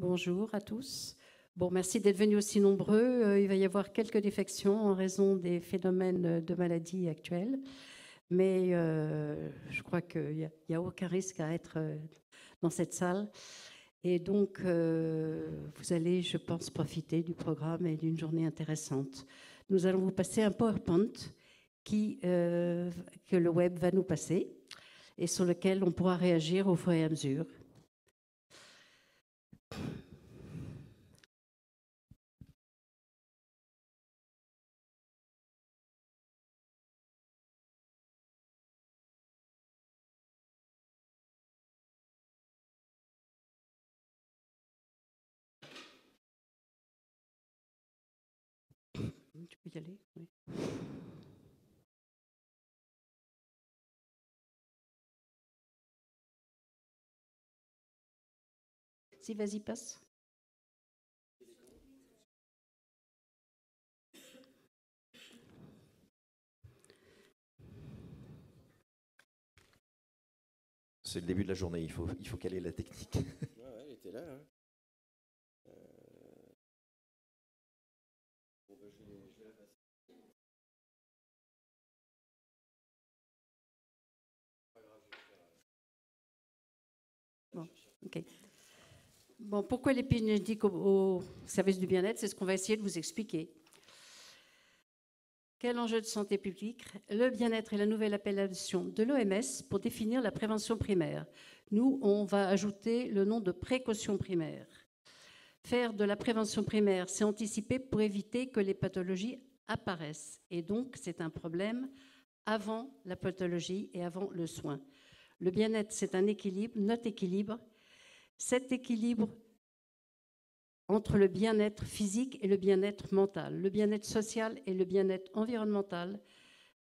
Bonjour à tous. Bon, merci d'être venus aussi nombreux. Il va y avoir quelques défections en raison des phénomènes de maladie actuels, mais je crois qu'il n'y a aucun risque à être dans cette salle. Et donc, vous allez, je pense, profiter du programme et d'une journée intéressante. Nous allons vous passer un PowerPoint que le web va nous passer et sur lequel on pourra réagir au fur et à mesure. Tu peux y aller, oui. Si, vas-y, passe. C'est le début de la journée, il faut caler la technique. Ouais, elle était là. Hein. Bon, ben, je vais la passer. Pas grave, je vais faire. Bon, ok. Bon, pourquoi l'épigénétique au service du bien-être? C'est ce qu'on va essayer de vous expliquer. Quel enjeu de santé publique? Le bien-être est la nouvelle appellation de l'OMS pour définir la prévention primaire. Nous, on va ajouter le nom de précaution primaire. Faire de la prévention primaire, c'est anticiper pour éviter que les pathologies apparaissent. Et donc, c'est un problème avant la pathologie et avant le soin. Le bien-être, c'est un équilibre, notre équilibre. Cet équilibre entre le bien-être physique et le bien-être mental, le bien-être social et le bien-être environnemental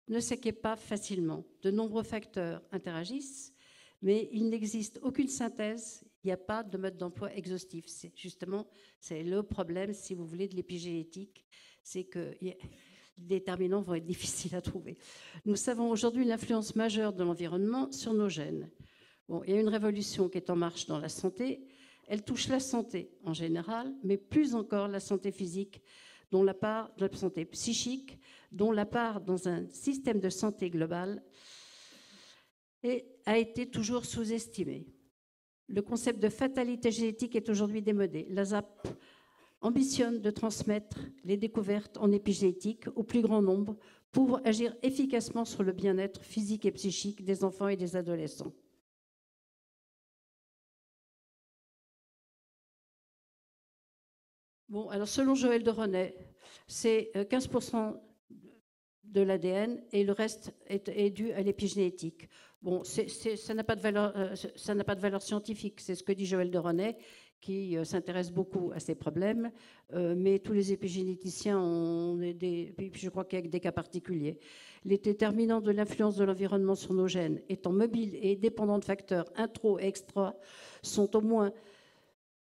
ne s'acquiert pas facilement. De nombreux facteurs interagissent, mais il n'existe aucune synthèse, il n'y a pas de mode d'emploi exhaustif. C'est le problème, si vous voulez, de l'épigénétique, c'est que les déterminants vont être difficiles à trouver. Nous savons aujourd'hui l'influence majeure de l'environnement sur nos gènes. Bon, il y a une révolution qui est en marche dans la santé. Elle touche la santé en général, mais plus encore la santé physique, dont la part de la santé psychique, dont la part dans un système de santé global a été toujours sous-estimée. Le concept de fatalité génétique est aujourd'hui démodé. L'ASAP ambitionne de transmettre les découvertes en épigénétique au plus grand nombre pour agir efficacement sur le bien-être physique et psychique des enfants et des adolescents. Bon, alors selon Joël de René, c'est 15% de l'ADN et le reste est dû à l'épigénétique. Bon, ça n'a pas de valeur scientifique, c'est ce que dit Joël de René, qui s'intéresse beaucoup à ces problèmes, mais tous les épigénéticiens ont je crois qu'il y a des cas particuliers. Les déterminants de l'influence de l'environnement sur nos gènes, étant mobiles et dépendants de facteurs intro et extra, sont au moins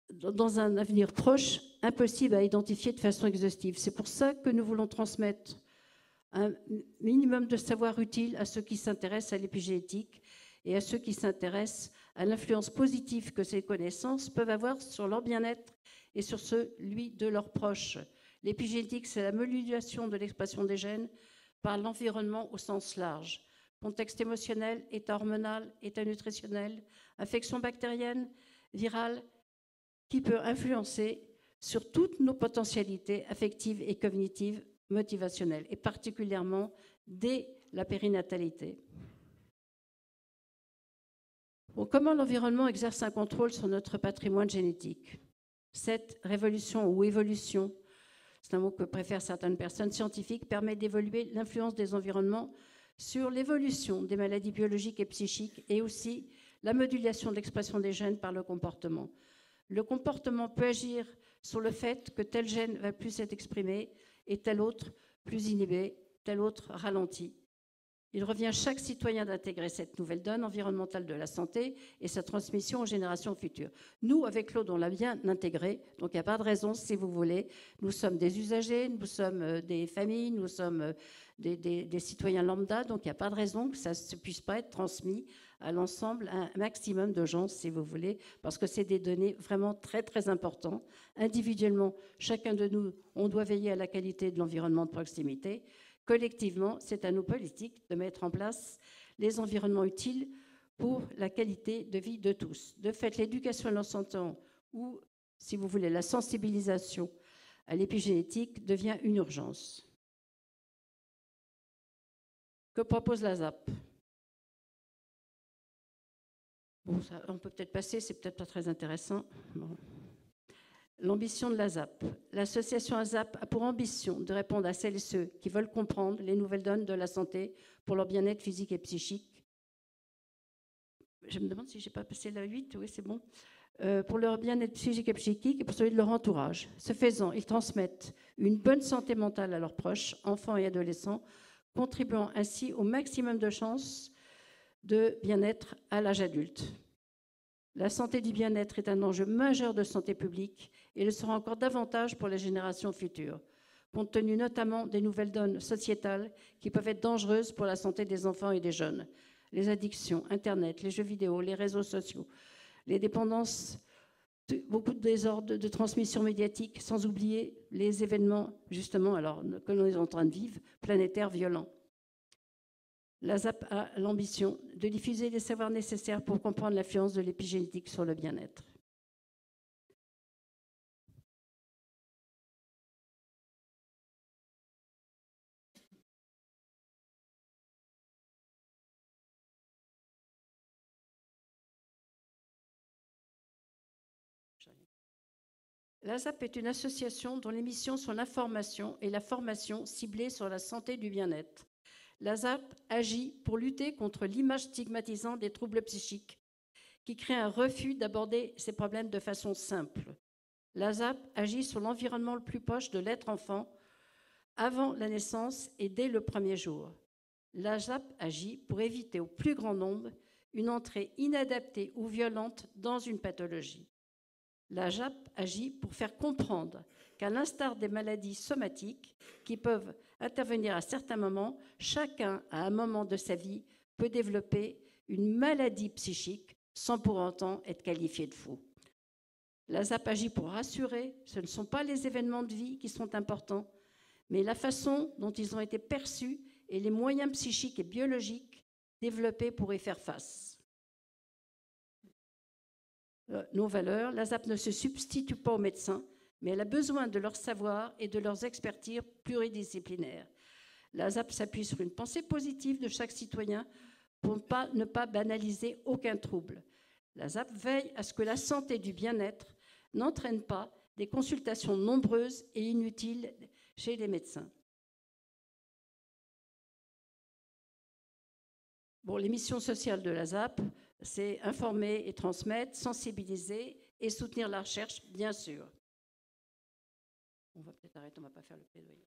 dans un avenir proche, impossible à identifier de façon exhaustive. C'est pour ça que nous voulons transmettre un minimum de savoir utile à ceux qui s'intéressent à l'épigénétique et à ceux qui s'intéressent à l'influence positive que ces connaissances peuvent avoir sur leur bien-être et sur celui de leurs proches. L'épigénétique, c'est la modulation de l'expression des gènes par l'environnement au sens large. Contexte émotionnel, état hormonal, état nutritionnel, infection bactérienne, virale, qui peut influencer sur toutes nos potentialités affectives et cognitives, motivationnelles, et particulièrement dès la périnatalité. Bon, comment l'environnement exerce un contrôle sur notre patrimoine génétique? Cette révolution ou évolution, c'est un mot que préfèrent certaines personnes scientifiques, permet d'évaluer l'influence des environnements sur l'évolution des maladies biologiques et psychiques et aussi la modulation de l'expression des gènes par le comportement. Le comportement peut agir sur le fait que tel gène va plus être exprimé et tel autre plus inhibé, tel autre ralenti. Il revient à chaque citoyen d'intégrer cette nouvelle donne environnementale de la santé et sa transmission aux générations futures. Nous, avec Claude, on l'a bien intégré, donc il n'y a pas de raison, si vous voulez. Nous sommes des usagers, nous sommes des familles, nous sommes des citoyens lambda, donc il n'y a pas de raison que ça ne puisse pas être transmis à l'ensemble un maximum de gens, si vous voulez, parce que c'est des données vraiment très, très importantes. Individuellement, chacun de nous, on doit veiller à la qualité de l'environnement de proximité. Collectivement, c'est à nos politiques de mettre en place les environnements utiles pour la qualité de vie de tous. De fait, l'éducation à l'ensemble ou, si vous voulez, la sensibilisation à l'épigénétique devient une urgence. Que propose la ZAP? Bon, ça, on peut peut-être passer, c'est peut-être pas très intéressant. Bon. L'ambition de la ZAP. L'association AZAP a pour ambition de répondre à celles et ceux qui veulent comprendre les nouvelles donnes de la santé pour leur bien-être physique et psychique. Je me demande si je n'ai pas passé la 8, oui c'est bon. Pour leur bien-être psychique et psychique et pour celui de leur entourage. Ce faisant, ils transmettent une bonne santé mentale à leurs proches, enfants et adolescents, contribuant ainsi au maximum de chances de bien-être à l'âge adulte. La santé du bien-être est un enjeu majeur de santé publique et le sera encore davantage pour les générations futures, compte tenu notamment des nouvelles donnes sociétales qui peuvent être dangereuses pour la santé des enfants et des jeunes. Les addictions, Internet, les jeux vidéo, les réseaux sociaux, les dépendances, beaucoup de désordres de transmission médiatique, sans oublier les événements, justement, alors, que l'on est en train de vivre, planétaires violents. La ZAP a l'ambition de diffuser les savoirs nécessaires pour comprendre l'influence de l'épigénétique sur le bien-être. La ZAP est une association dont les missions sont l'information et la formation ciblée sur la santé du bien-être. La ZAP agit pour lutter contre l'image stigmatisante des troubles psychiques qui crée un refus d'aborder ces problèmes de façon simple. La ZAP agit sur l'environnement le plus proche de l'être enfant avant la naissance et dès le premier jour. La ZAP agit pour éviter au plus grand nombre une entrée inadaptée ou violente dans une pathologie. La ZAP agit pour faire comprendre qu'à l'instar des maladies somatiques qui peuvent intervenir à certains moments, chacun, à un moment de sa vie, peut développer une maladie psychique sans pour autant être qualifié de fou. La ZAP agit pour rassurer, ce ne sont pas les événements de vie qui sont importants, mais la façon dont ils ont été perçus et les moyens psychiques et biologiques développés pour y faire face. Nos valeurs, la ZAP ne se substitue pas aux médecins, mais elle a besoin de leur savoir et de leurs expertises pluridisciplinaires. La ZAP s'appuie sur une pensée positive de chaque citoyen pour ne pas banaliser aucun trouble. La ZAP veille à ce que la santé du bien-être n'entraîne pas des consultations nombreuses et inutiles chez les médecins. Bon, les missions sociales de la ZAP, c'est informer et transmettre, sensibiliser et soutenir la recherche, bien sûr. On va peut-être arrêter, on ne va pas faire le plaidoyer.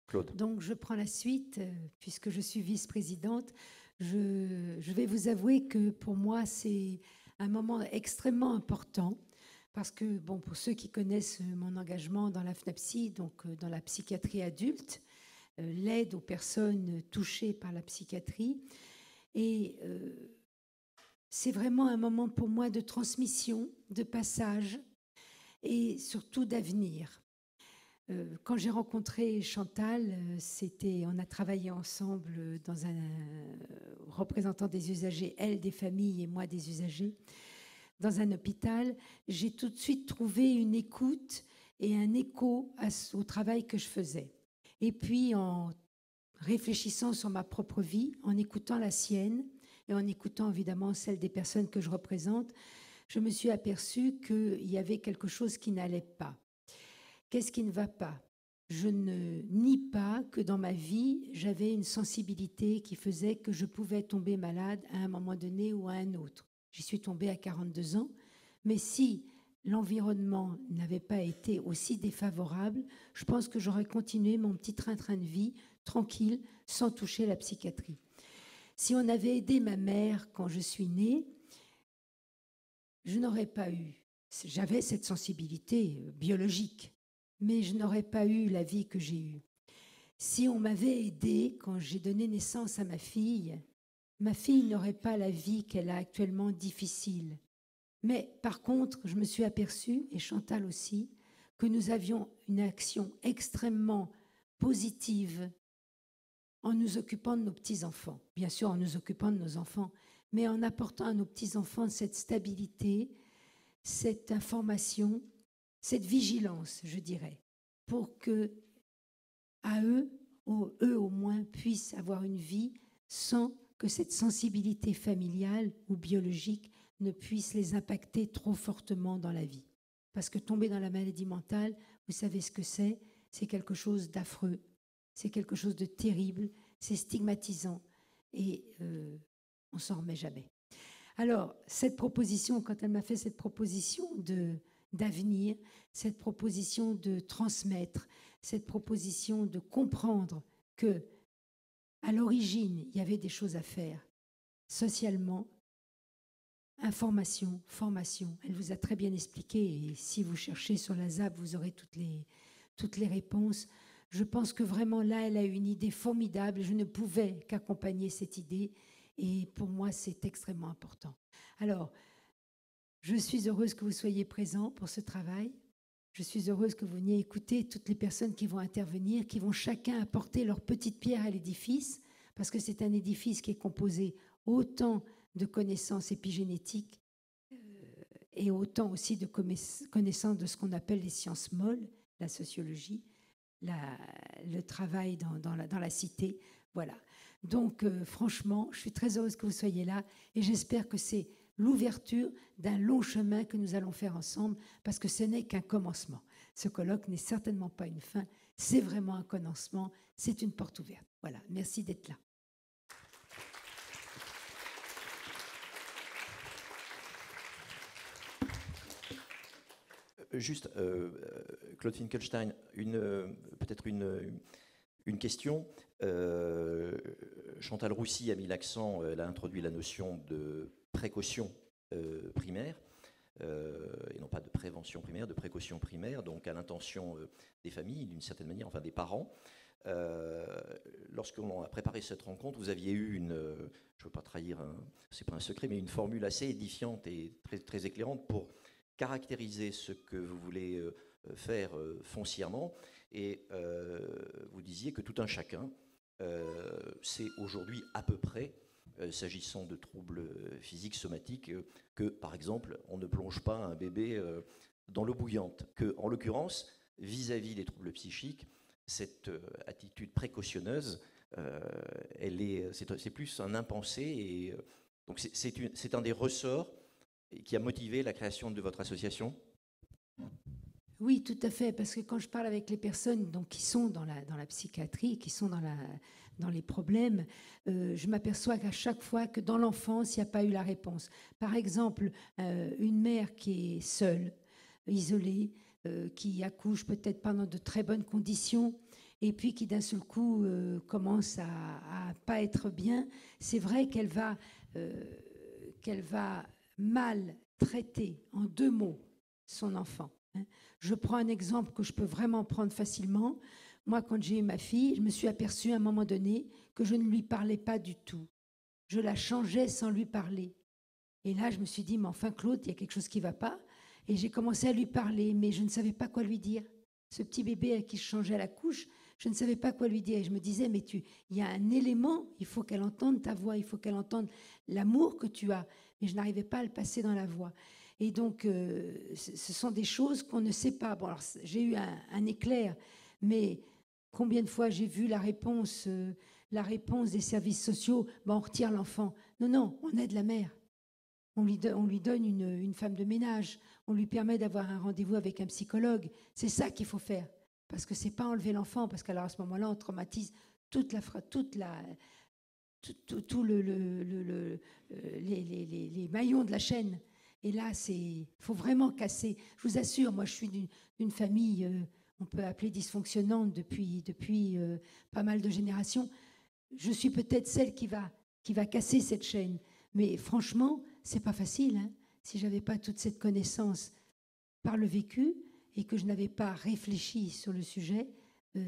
Claude. Donc, je prends la suite, puisque je suis vice-présidente. Je vais vous avouer que pour moi, c'est un moment extrêmement important, parce que, bon, pour ceux qui connaissent mon engagement dans la FNAPSI, donc dans la psychiatrie adulte, l'aide aux personnes touchées par la psychiatrie. Et c'est vraiment un moment pour moi de transmission, de passage et surtout d'avenir. Quand j'ai rencontré Chantal, on a travaillé ensemble dans un représentant des usagers, elle des familles et moi des usagers, dans un hôpital. J'ai tout de suite trouvé une écoute et un écho au travail que je faisais. Et puis, en réfléchissant sur ma propre vie, en écoutant la sienne et en écoutant évidemment celle des personnes que je représente, je me suis aperçue qu'il y avait quelque chose qui n'allait pas. Qu'est-ce qui ne va pas? Je ne nie pas que dans ma vie, j'avais une sensibilité qui faisait que je pouvais tomber malade à un moment donné ou à un autre. J'y suis tombée à 42 ans, mais si l'environnement n'avait pas été aussi défavorable, je pense que j'aurais continué mon petit train-train de vie tranquille, sans toucher la psychiatrie. Si on avait aidé ma mère quand je suis née, je n'aurais pas eu. J'avais cette sensibilité biologique, mais je n'aurais pas eu la vie que j'ai eue. si on m'avait aidé quand j'ai donné naissance à ma fille n'aurait pas la vie qu'elle a actuellement difficile. Mais par contre, je me suis aperçue, et Chantal aussi, que nous avions une action extrêmement positive en nous occupant de nos petits-enfants. Bien sûr, en nous occupant de nos enfants, mais en apportant à nos petits-enfants cette stabilité, cette information, cette vigilance, je dirais, pour que à eux au moins, puissent avoir une vie sans que cette sensibilité familiale ou biologique ne puisse les impacter trop fortement dans la vie. Parce que tomber dans la maladie mentale, vous savez ce que c'est quelque chose d'affreux, c'est quelque chose de terrible, c'est stigmatisant et on s'en remet jamais. Alors, cette proposition, quand elle m'a fait cette proposition d'avenir, cette proposition de transmettre, cette proposition de comprendre que à l'origine, il y avait des choses à faire socialement, information, formation. Elle vous a très bien expliqué et si vous cherchez sur la ZAP, vous aurez toutes les réponses. Je pense que vraiment là, elle a une idée formidable. Je ne pouvais qu'accompagner cette idée et pour moi, c'est extrêmement important. Alors, je suis heureuse que vous soyez présents pour ce travail. Je suis heureuse que vous veniez écouter toutes les personnes qui vont intervenir, qui vont chacun apporter leur petite pierre à l'édifice, parce que c'est un édifice qui est composé autant de connaissances épigénétiques et autant aussi de connaissances de ce qu'on appelle les sciences molles, la sociologie, le travail dans la cité. Voilà. Donc, franchement, je suis très heureuse que vous soyez là et j'espère que c'est l'ouverture d'un long chemin que nous allons faire ensemble parce que ce n'est qu'un commencement. Ce colloque n'est certainement pas une fin, c'est vraiment un commencement, c'est une porte ouverte. Voilà, merci d'être là. Juste, Claude Finkelstein, peut-être une question. Chantal Roussy a mis l'accent, elle a introduit la notion de précaution primaire, et non pas de prévention primaire, de précaution primaire, donc à l'intention des familles, d'une certaine manière, enfin des parents. Lorsqu'on a préparé cette rencontre, vous aviez eu je ne veux pas trahir, c'est pas un secret, mais une formule assez édifiante et très, très éclairante pour caractériser ce que vous voulez faire foncièrement. Et vous disiez que tout un chacun sait aujourd'hui à peu près, s'agissant de troubles physiques, somatiques, que, par exemple, on ne plonge pas un bébé dans l'eau bouillante. Que, en l'occurrence, vis-à-vis des troubles psychiques, cette attitude précautionneuse, c'est plus un impensé. Et, donc c'est un des ressorts qui a motivé la création de votre association ? Oui, tout à fait, parce que quand je parle avec les personnes donc, qui sont dans la psychiatrie, qui sont dans les problèmes, je m'aperçois qu'à chaque fois que dans l'enfance, il n'y a pas eu la réponse. Par exemple, une mère qui est seule, isolée, qui accouche peut-être pas dans de très bonnes conditions, et puis qui d'un seul coup commence à pas être bien, c'est vrai qu'elle va mal traiter, en 2 mots, son enfant. Je prends un exemple que je peux vraiment prendre facilement. Moi, quand j'ai eu ma fille, je me suis aperçue à un moment donné que je ne lui parlais pas du tout. Je la changeais sans lui parler. Et là, je me suis dit, mais enfin, Claude, il y a quelque chose qui ne va pas. Et j'ai commencé à lui parler, mais je ne savais pas quoi lui dire. Ce petit bébé à qui je changeais la couche, je ne savais pas quoi lui dire. Et je me disais, mais il y a un élément, il faut qu'elle entende ta voix, il faut qu'elle entende l'amour que tu as. Mais je n'arrivais pas à le passer dans la voix. Et donc, ce sont des choses qu'on ne sait pas. Bon, alors, j'ai eu un éclair, mais combien de fois j'ai vu la réponse des services sociaux, on retire l'enfant. Non, on aide la mère. On lui donne une femme de ménage. On lui permet d'avoir un rendez-vous avec un psychologue. C'est ça qu'il faut faire. Parce que ce n'est pas enlever l'enfant, parce qu'alors à ce moment-là, on traumatise tous les maillons de la chaîne. Et là, il faut vraiment casser. Je vous assure, moi, je suis d'une famille, on peut appeler dysfonctionnante depuis pas mal de générations. Je suis peut-être celle qui va casser cette chaîne. Mais franchement, c'est pas facile. Si j'avais pas toute cette connaissance par le vécu et que je n'avais pas réfléchi sur le sujet,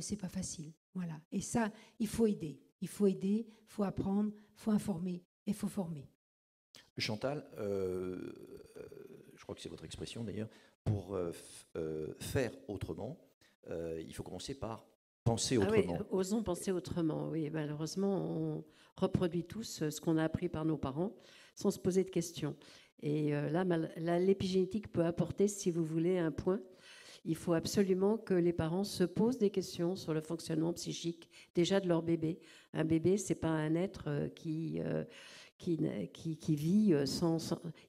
c'est pas facile. Voilà. Et ça, il faut aider. Il faut aider, il faut apprendre, il faut informer et il faut former. Chantal, je crois que c'est votre expression d'ailleurs, pour faire autrement, il faut commencer par penser Ah oui, autrement. osons penser autrement. Oui, malheureusement, on reproduit tous ce qu'on a appris par nos parents sans se poser de questions. Et là, l'épigénétique peut apporter, si vous voulez, un point. Il faut absolument que les parents se posent des questions sur le fonctionnement psychique déjà de leur bébé. Un bébé, c'est pas un être qui vit il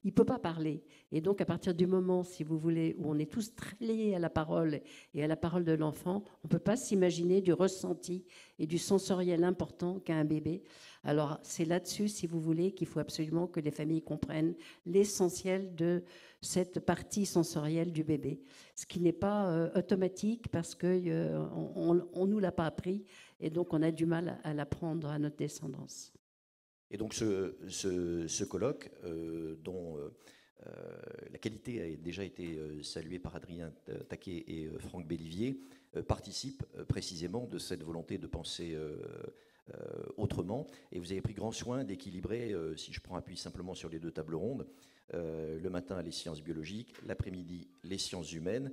ne peut pas parler. Et donc, à partir du moment, si vous voulez, où on est tous très liés à la parole et à la parole de l'enfant, on ne peut pas s'imaginer du ressenti et du sensoriel important qu'a un bébé. Alors, c'est là-dessus, si vous voulez, qu'il faut absolument que les familles comprennent l'essentiel de cette partie sensorielle du bébé. Ce qui n'est pas automatique parce qu'on ne nous l'a pas appris et donc on a du mal à l'apprendre à notre descendance. Et donc ce colloque, dont la qualité a déjà été saluée par Adrien Taquet et Franck Bellivier, participe précisément de cette volonté de penser autrement. Et vous avez pris grand soin d'équilibrer, si je prends appui simplement sur les deux tables rondes, le matin les sciences biologiques, l'après-midi les sciences humaines.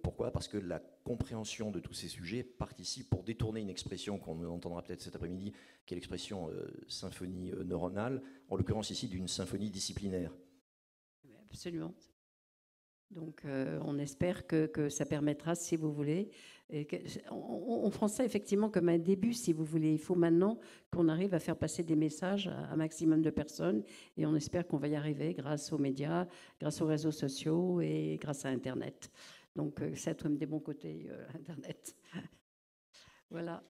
Pourquoi ? Parce que la compréhension de tous ces sujets participe, pour détourner une expression qu'on entendra peut-être cet après-midi, qui est l'expression symphonie neuronale, en l'occurrence ici d'une symphonie disciplinaire. Absolument. Donc on espère que ça permettra, si vous voulez, on prend ça effectivement comme un début, si vous voulez. Il faut maintenant qu'on arrive à faire passer des messages à un maximum de personnes et on espère qu'on va y arriver grâce aux médias, grâce aux réseaux sociaux et grâce à Internet. Donc, c'est un des bons côtés, Internet. Voilà.